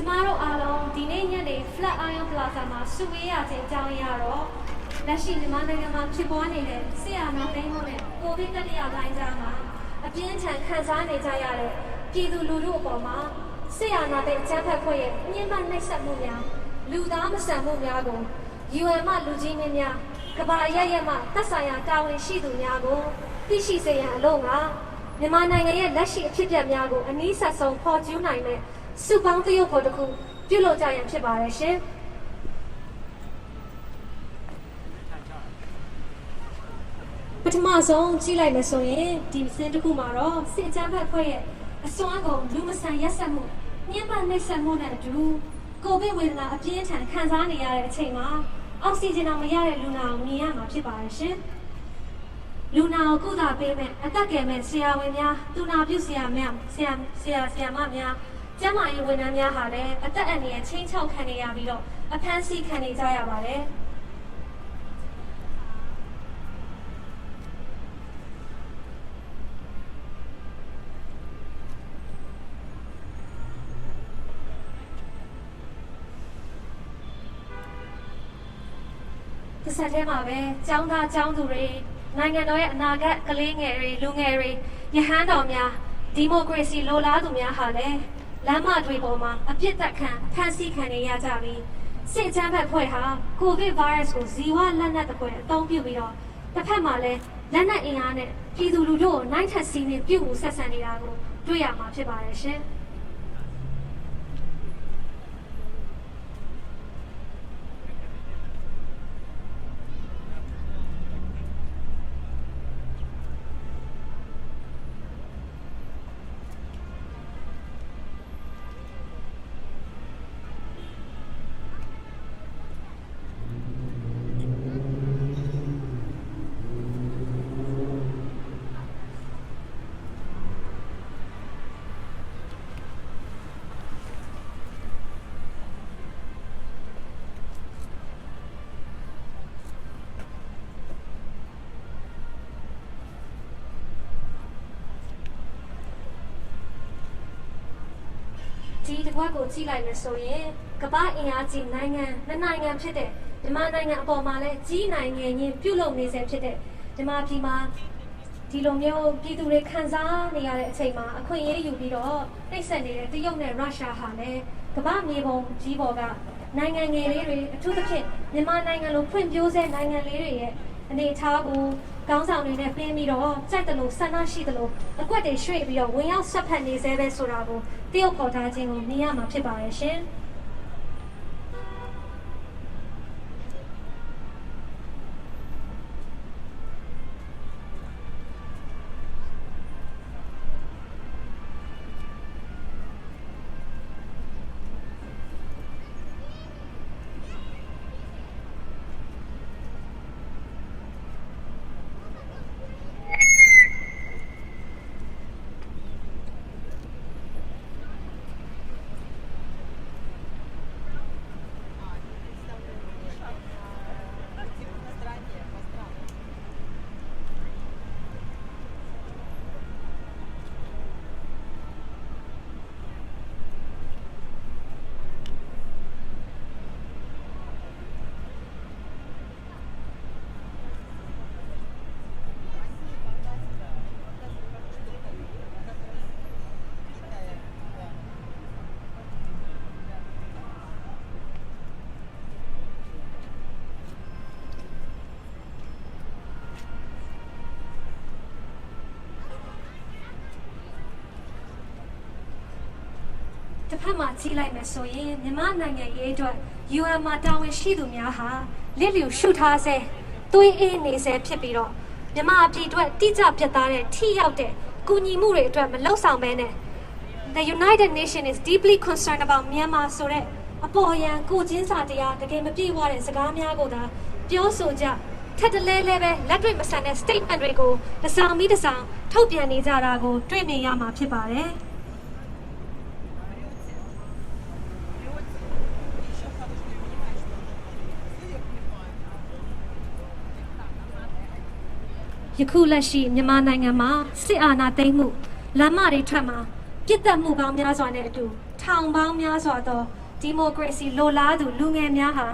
Tomorrow alone, the Nanya Flatiron Plaza, Suya, Jayaro, Lashi, the Managama, Chibone, Sia, nothing on it, Covid the Alizama, a Pientan Kazane Jayare, Pidu Lulu Boma, Sia, nothing, Tapapoye, Niman Nesamuya, Ludam Samuyago, you are my Lujinia, Kabaya, Tasaya, Tawi Shidu Yago, Tishi say Longa, the Mananga Lashi Chipia Yago, and Nisa so Port United. Subantiyo for the coup, Pulo Giant Chibaration. But Mason, she like the soye, Team Santa Kumaro, sit down by quiet. A song of Lumasan Yasamu, nearby Nesamun and Drew. Go be with a pient and Kanzania Tema, Oxygen on Yara Luna, Miyama Chibaration. Luna Guda payment, attack him and see how we are, do not use your ma'am, Siamamia. Jama you win and Yahade, at the end, a change how can you have a pansy can you die about it? The Satemabe, Janga Janguri, Nanganoy, Naga, Kalingeri, Lungeri, your hand on ya, democracy Lola to Yahade. Lama Dweboma, a pit that can, Pansy can Yatavi. Say Jamba Poeha, COVID virus will Ziwa Lana the Poet, don't be with all. The Pamale, Lana Iane, Pidu Ludo, night has seen it, Pew Sassaniago, Duyama Chibaration. The Wago Tea Line is so ye, Kaba in Yati Nanga, the Nanga Pite, the Mananga Bomale, G9, Pulo Nis and Pite, the Mapima, Tilomio, Pidure Kanza, Nia Tema, a Queen you beat all, they send it the young Russia Hane, Kaba Nebo, Jiboga, Nanga Liri, to the pit, the Mananga Print Jose Nanga Liri, and they tabu. 刚上你那边米咯，在的路山那西的路，那怪得水比较，我要十盘你这边说那个，都要靠他进哦，你也嘛去把一些。The Pama tea like Messoye, Nemana Yedo, you are my down with Shidumiaha, Lily shoot her say, do it in say Pipiro. The Ma be do it, did up Yatare, tea out there, Guni Mure, drum, Losa Mene. The United Nations is deeply concerned about Myanmar Sore, a boy and good insadia, the game of P water, Sagamia Goda, Bio Soja, Teteleve, Ladrim Masana, Statement Rego, the sound meter sound, Topia Nizarago, Dreaming Yama Pipare. Yakulashi, Yamananga, Siana Demu, Lamari Trama, get that move on Yazane do. ထောင်ပေါင်းများစွာသောဒီမိုကရေစီလိုလားသူလူငယ်များဟာ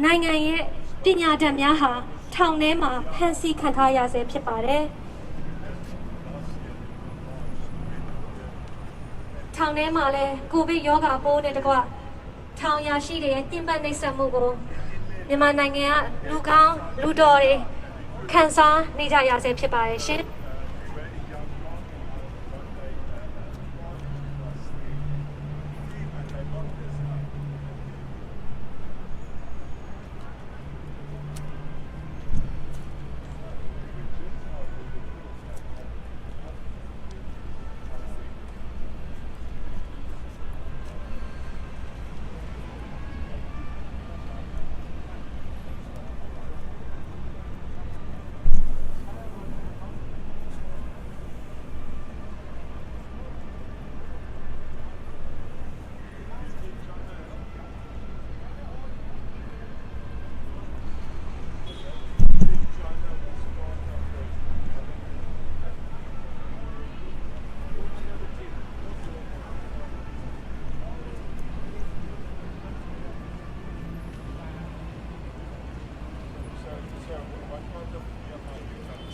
နိုင်ငံရဲ့ပညာတတ်များဟာထောင်ထဲမှာဖမ်းဆီးခံထားရဆဲဖြစ်ပါတယ်ထောင်ထဲမှာလဲကိုဗစ်ရောဂါပိုးနဲ့တကွထောင်ရရှိတဲ့တင်ပတ်နှိပ်စက်မှုကိုမြန်မာနိုင်ငံကလူကောင်းလူတော်တွေခံစားနေကြရဆဲဖြစ်ပါတယ်ရှင်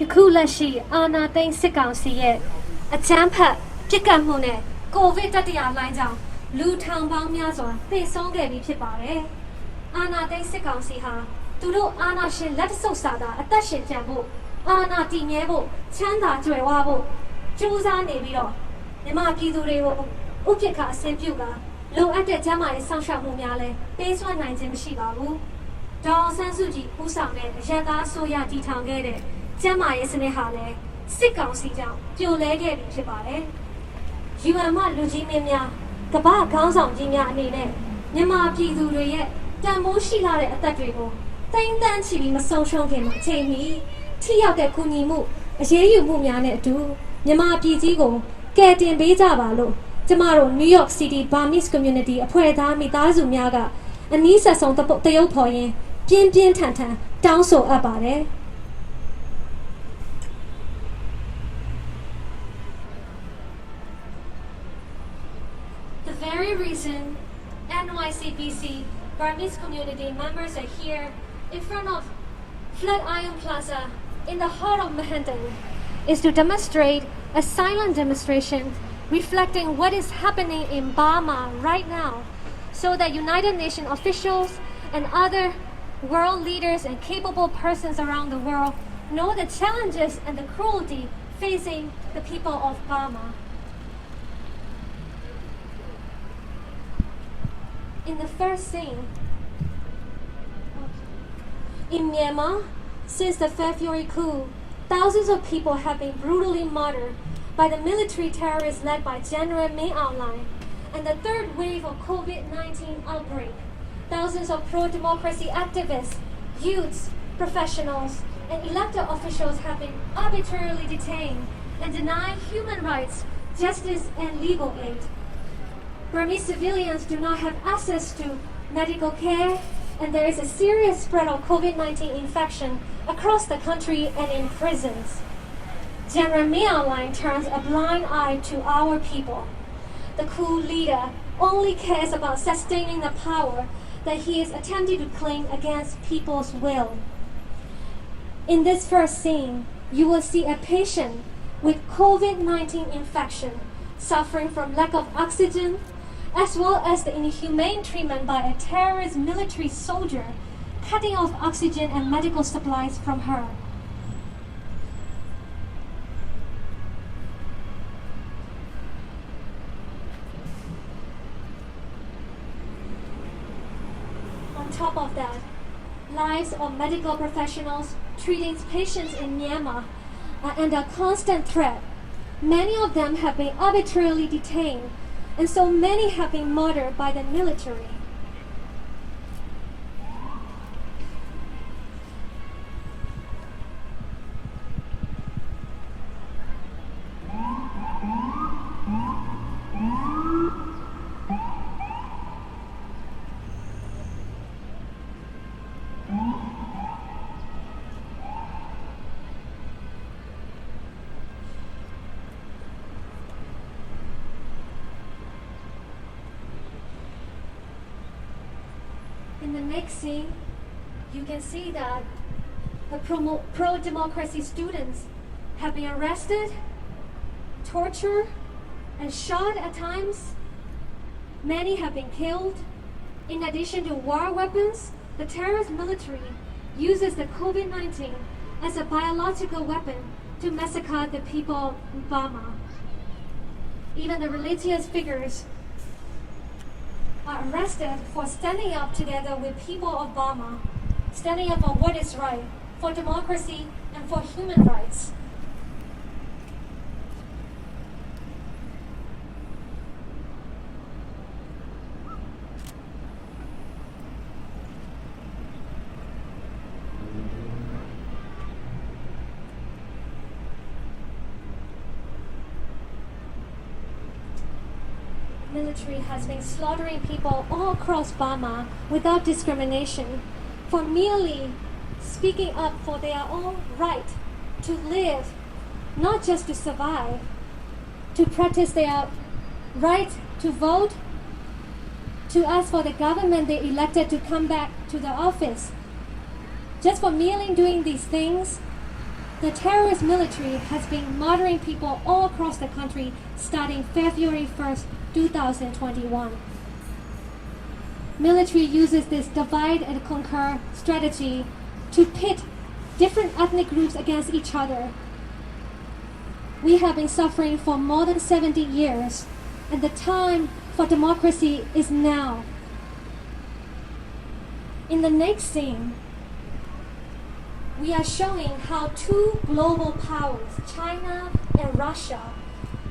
ယခုလက်ရှိအာဏာသိမ်းစစ်ကောင်စီရဲ့အကြမ်းဖက်ပစ်ကတ်မှုနဲ့ကိုဗစ်တတိယလှိုင်းကြောင့်လူထောင်ပေါင်းများစွာသေဆုံးခဲ့ပြီးဖြစ်ပါတယ်။အာဏာသိမ်းစစ်ကောင်စီဟာသူတို့အာဏာရှင်လက်ဆုပ်စာသာအသက်ရှင်ကြံဖို့အာဏာတည်မြဲဖို့ချမ်းသာကြွယ်ဝဖို့ကြိုးစားနေပြီးတော့မြန်မာပြည်သူတွေကိုဥပက္ခအဆင်ပြုကလိုအပ်တဲ့ကျန်းမာရေးစောင့်ရှောက်မှုများလည်းပေးစွမ်းနိုင်ခြင်းမရှိပါဘူး။ဒေါ်အောင်ဆန်းစုကြည်ဦးဆောင်တဲ့အရပ်သားအစိုးရတည်ထောင်ခဲ့တဲ့ကျန်းမာရေးစနစ်ဟာလည်းစစ်ကောင်စီကြောင့်ပြိုလဲခဲ့ပြီဖြစ်ပါတယ်။ UN မှလူကြီးမင်းများကမ္ဘာခေါင်းဆောင်ကြီးများအနေနဲ့မြန်မာပြည်သူတွေရဲ့တန်ဖိုးရှိလာတဲ့အသက်တွေကိုတိမ်တန်းချီပြီးမဆုံးရှုံးခင်မှာအချိန်မီထိရောက်တဲ့ကူညီမှုအရေးယူမှုများနဲ့အတူမြန်မာပြည်ကြီးကိုကယ်တင်ပေးကြပါလို့ကျမတို့ New York City Burmese Community အဖွဲ့သားမိသားစုများကအနည်းဆက်ဆုံးတရုပ်ဖော်ရင်းပြင်းပြင်းထန်ထန်တောင်းဆိုအပ်ပါတယ်။ The very reason NYCBC Burmese community members are here in front of Flatiron Plaza in the heart of Manhattan is to demonstrate a silent demonstration reflecting what is happening in Burma right now so that United Nations officials and other world leaders and capable persons around the world know the challenges and the cruelty facing the people of Burma. In the first scene, in Myanmar, since the February coup, thousands of people have been brutally murdered by the military terrorists led by General Min Aung Hlaing, and the third wave of COVID-19 outbreak. Thousands of pro-democracy activists, youths, professionals, and elected officials have been arbitrarily detained and denied human rights, justice, and legal aid. Burmese civilians do not have access to medical care, and there is a serious spread of COVID-19 infection across the country and in prisons. General Min Aung Hlaing turns a blind eye to our people. The coup leader only cares about sustaining the power that he is attempting to claim against people's will. In this first scene, you will see a patient with COVID-19 infection suffering from lack of oxygen, as well as the inhumane treatment by a terrorist military soldier cutting off oxygen and medical supplies from her. On top of that, lives of medical professionals treating patients in Myanmar are under constant threat. Many of them have been arbitrarily detained, and so many have been murdered by the military. next scene, you can see that the pro-democracy students have been arrested, tortured, and shot at times. Many have been killed. In addition to war weapons, the terrorist military uses the COVID-19 as a biological weapon to massacre the people of Burma. Even the religious figures are arrested for standing up together with people of Burma, standing up for what is right, for democracy and for human rights. Military has been slaughtering people all across Burma without discrimination for merely speaking up for their own right to live, not just to survive, to practice their right to vote, to ask for the government they elected to come back to the office. Just for merely doing these things, the terrorist military has been murdering people all across the country starting February 1st, 2021. Military uses this divide and conquer strategy to pit different ethnic groups against each other. We have been suffering for more than 70 years, and the time for democracy is now. In the next scene, we are showing how two global powers, China and Russia,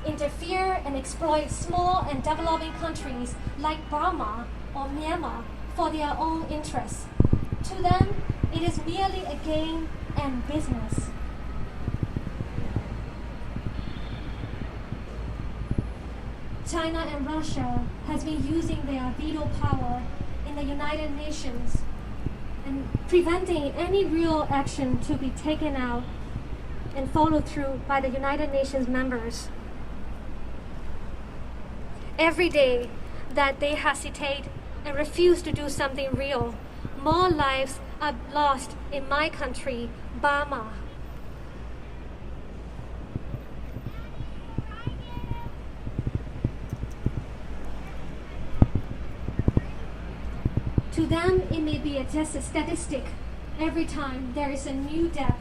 interfere and exploit small and developing countries like Burma or Myanmar for their own interests. To them, it is merely a game and business. China and Russia has been using their veto power in the United Nations and preventing any real action to be taken out and followed through by the United Nations members. Every day that they hesitate and refuse to do something real, more lives are lost in my country, Burma. To them, it may be just a statistic. Every time there is a new death,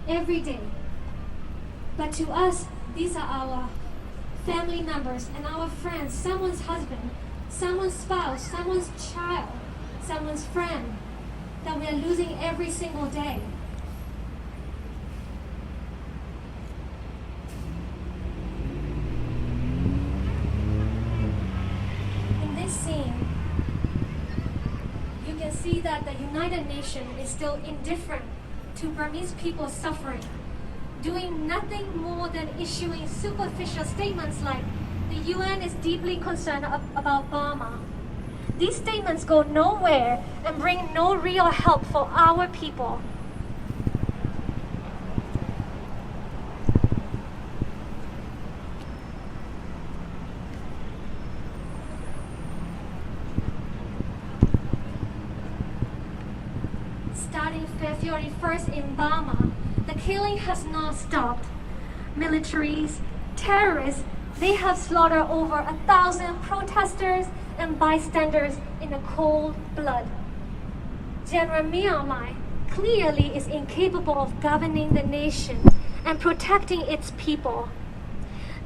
every day. But to us, these are our family members and our friends, someone's husband, someone's spouse, someone's child, someone's friend that we are losing every single day. In this scene, you can see that the United Nations is still indifferent to Burmese people's suffering, doing nothing more than issuing superficial statements like the UN is deeply concerned about Burma. These statements go nowhere and bring no real help for our people. Starting February 1st in Burma, the killing has not stopped. Militaries, terrorists, they have slaughtered over 1,000 protesters and bystanders in the cold blood. General Myanmar clearly is incapable of governing the nation and protecting its people.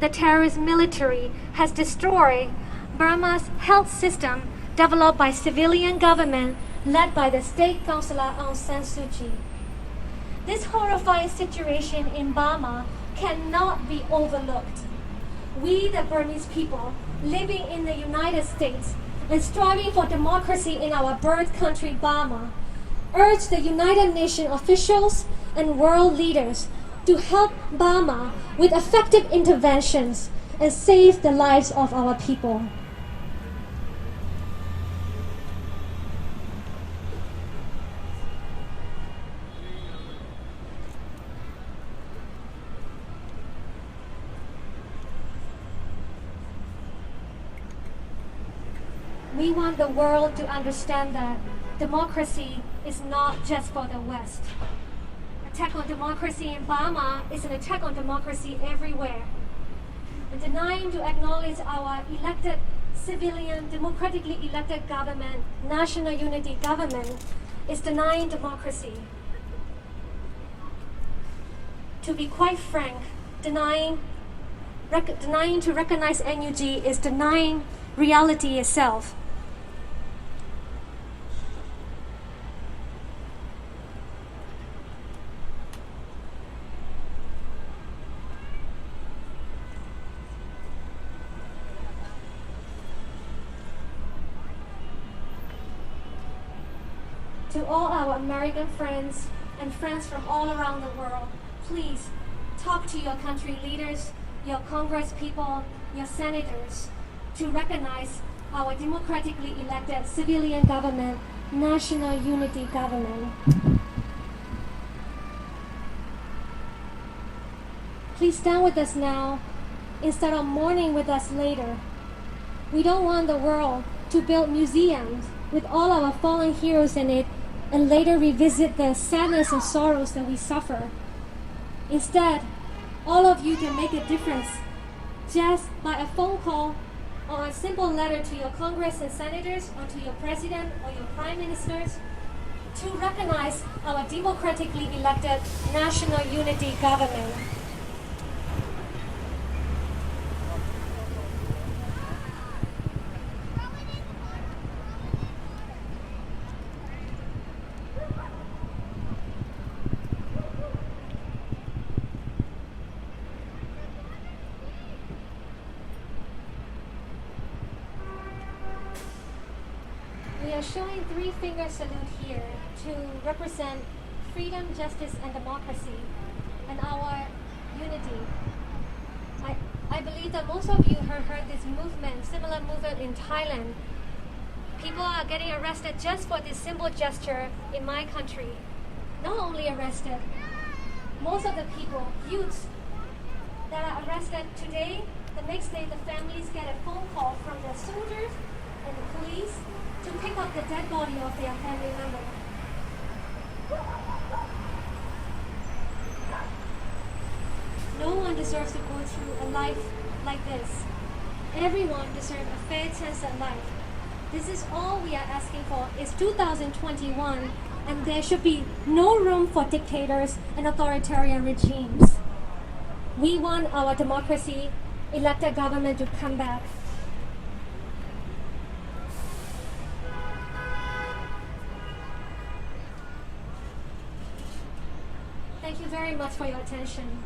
The terrorist military has destroyed Burma's health system developed by civilian government led by the state councillor Aung San Suu Kyi. This horrifying situation in Burma cannot be overlooked. We, the Burmese people, living in the United States and striving for democracy in our birth country, Burma, urge the United Nations officials and world leaders to help Burma with effective interventions and save the lives of our people. We want the world to understand that democracy is not just for the West. Attack on democracy in Burma is an attack on democracy everywhere. And denying to acknowledge our elected, civilian, democratically elected government, national unity government, is denying democracy. To be quite frank, denying to recognize NUG is denying reality itself. To all our American friends and friends from all around the world, please talk to your country leaders, your Congress people, your senators to recognize our democratically elected civilian government, national unity government. Please stand with us now instead of mourning with us later. We don't want the world to build museums with all our fallen heroes in it and later revisit the sadness and sorrows that we suffer. Instead, all of you can make a difference just by a phone call or a simple letter to your Congress and senators or to your president or your prime ministers to recognize our democratically elected national unity government. We are showing three-finger salute here to represent freedom, justice, and democracy, and our unity. I believe that most of you have heard this movement, similar movement in Thailand. People are getting arrested just for this simple gesture in my country. Not only arrested, most of the people, youths, that are arrested today, the next day the families get a phone call from the soldiers and the police to pick up the dead body of their family member. No one deserves to go through a life like this. Everyone deserves a fair chance at life. This is all we are asking for. It's 2021, and there should be no room for dictators and authoritarian regimes. We want our democracy, elected government to come back. Thank you very much for your attention.